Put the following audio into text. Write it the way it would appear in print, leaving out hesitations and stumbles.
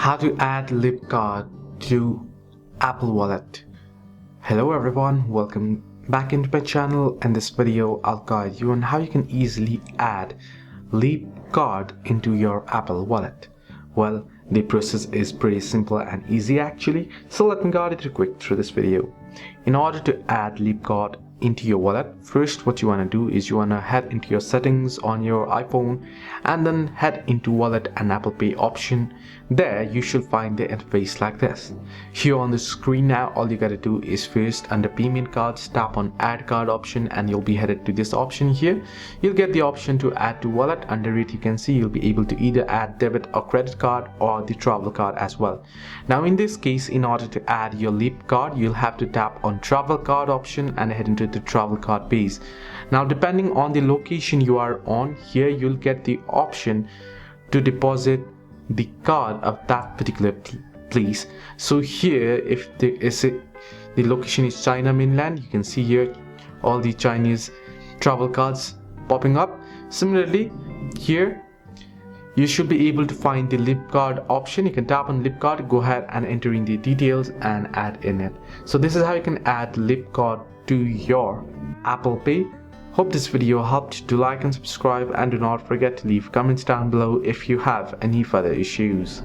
How to add lip card to Apple Wallet. Hello everyone, welcome back into my channel. In this video I'll guide you on how you can easily add lip card into your Apple Wallet. Well, the process is pretty simple and easy actually, so let me guide you quick through this video. In order to add lip card into your wallet, first what you want to do is you want to head into your settings on your iPhone and then head into wallet and Apple Pay option. There you should find the interface like this. Here on the screen now, all you gotta do is first under payment cards tap on add card option and you'll be headed to this option here. You'll get the option to add to wallet. Under it you can see you'll be able to either add debit or credit card or the travel card as well. Now in this case, in order to add your lip card, you'll have to tap on travel card option and head into the travel card base. Now depending on the location you are on, here you'll get the option to deposit the card of that particular place. So here if the location is China mainland, you can see here all the Chinese travel cards popping up. Similarly here you should be able to find the lip card option. You can tap on lip card, go ahead and enter in the details and add in it. So this is how you can add lip card to your Apple Pay. Hope this video helped. Do like and subscribe and do not forget to leave comments down below if you have any further issues.